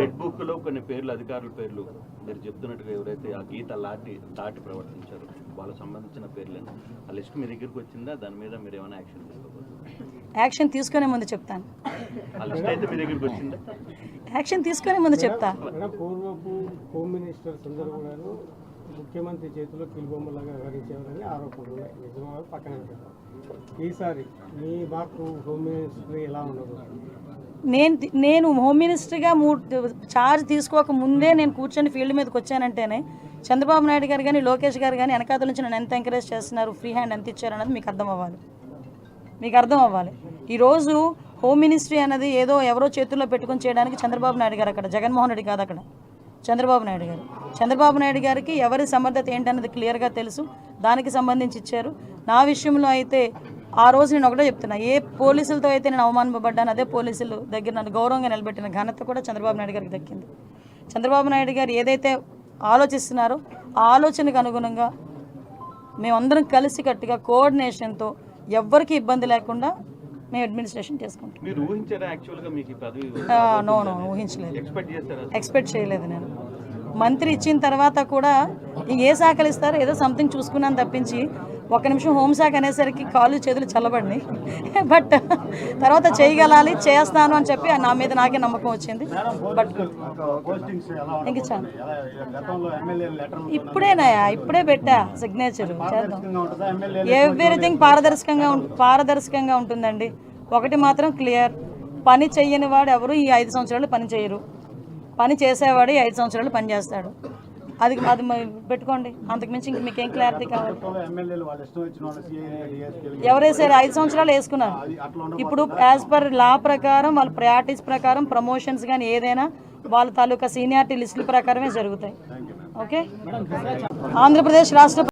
Red book లో కొన్ని పేర్లు, అధికారుల పేర్లు మీరు చెప్తున్నట్టుగా ఎవరైతే ఆ గీత దాటి ప్రవర్తించారు వాళ్ళకి సంబంధించిన పేర్లను ఆ లిస్ట్ మీ దగ్గరికి వచ్చిందా? దాని మీద మీరు ఏమైనా యాక్షన్ తీసుకోబోతున్నారు? యాక్షన్ తీసుకునే ముందు చెప్తాను. ఆ లిస్ట్ అయితే మీ దగ్గరికి వచ్చిందా? యాక్షన్ తీసుకునే ముందు చెప్తా. పూర్వపు హోమ్ మినిస్టర్ సందర్భంలో ముఖ్యమంత్రి చేతిలో కిలుబొమ్మలాగా వ్యవహరించేవారని ఆరోపణలు ఉన్నాయి. నిజంగా పక్కన పెట్టారు. ఈసారి మీ మాకు హోమ్ మినిస్టర్ ఎలా ఉండదు? నేను హోమ్ మినిస్టర్గా ఛార్జ్ తీసుకోక ముందే నేను కూర్చొని ఫీల్డ్ మీదకి వచ్చానంటేనే చంద్రబాబు నాయుడు గారు కానీ లోకేష్ గారు కానీ వెనకాతల నుంచి నన్ను ఎంత ఎంకరేజ్ చేస్తున్నారు, ఫ్రీ హ్యాండ్ ఎంత ఇచ్చారు అన్నది మీకు అర్థం అవ్వాలి. ఈరోజు హోమ్ మినిస్ట్రీ అన్నది ఏదో ఎవరో చేతుల్లో పెట్టుకొని చేయడానికి చంద్రబాబు నాయుడు గారు అక్కడ, జగన్మోహన్ రెడ్డి కాదు అక్కడ, చంద్రబాబు నాయుడు గారికి ఎవరి సమర్థత ఏంటన్నది క్లియర్గా తెలుసు. దానికి సంబంధించి ఇచ్చారు. నా విషయంలో అయితే ఆ రోజు నేను ఒకటే చెప్తున్నా, ఏ పోలీసులతో అయితే నేను అవమానపడ్డాను అదే పోలీసులు దగ్గర నన్ను గౌరవంగా నిలబెట్టిన ఘనత కూడా చంద్రబాబు నాయుడు గారికి దక్కింది. చంద్రబాబు నాయుడు గారు ఏదైతే ఆలోచిస్తున్నారో ఆ ఆలోచనకు అనుగుణంగా మేమందరం కలిసికట్టుగా కోఆర్డినేషన్తో ఎవ్వరికి ఇబ్బంది లేకుండా మేము అడ్మినిస్ట్రేషన్ చేసుకుంటాం. నో ఊహించలేదు, ఎక్స్పెక్ట్ చేయలేదు. నేను మంత్రి ఇచ్చిన తర్వాత కూడా ఏ శాఖలు ఇస్తారో ఏదో సంథింగ్ చూసుకున్నాను తప్పించి ఒక నిమిషం హోంశాఖ అనేసరికి కాళ్ళు చేతులు చల్లబడినాయి. బట్ తర్వాత చేయగలాలి, చేస్తాను అని చెప్పి నా మీద నాకే నమ్మకం వచ్చింది. బట్ ఇంక చాలు, ఇప్పుడే పెట్టా సిగ్నేచర్ చేద్దాం. ఎవ్రీథింగ్ పారదర్శకంగా ఉంటుందండి. ఒకటి మాత్రం క్లియర్, పని చెయ్యని వాడు ఎవరు ఈ 5 సంవత్సరాలు పని చేయరు, పని చేసేవాడు ఈ 5 సంవత్సరాలు పని చేస్తాడు. అది పెట్టుకోండి. అంతకుమించి ఇంక మీకేం క్లారిటీ కావాలి? ఎవరేసారు? 5 సంవత్సరాలు వేసుకున్నారు. ఇప్పుడు యాజ్ పర్ లా ప్రకారం వాళ్ళ ప్రయారిటీస్ ప్రకారం ప్రమోషన్స్ కానీ ఏదైనా వాళ్ళ తాలూకా సీనియారిటీ లిస్టుల ప్రకారమే జరుగుతాయి. ఓకే. ఆంధ్రప్రదేశ్ రాష్ట్ర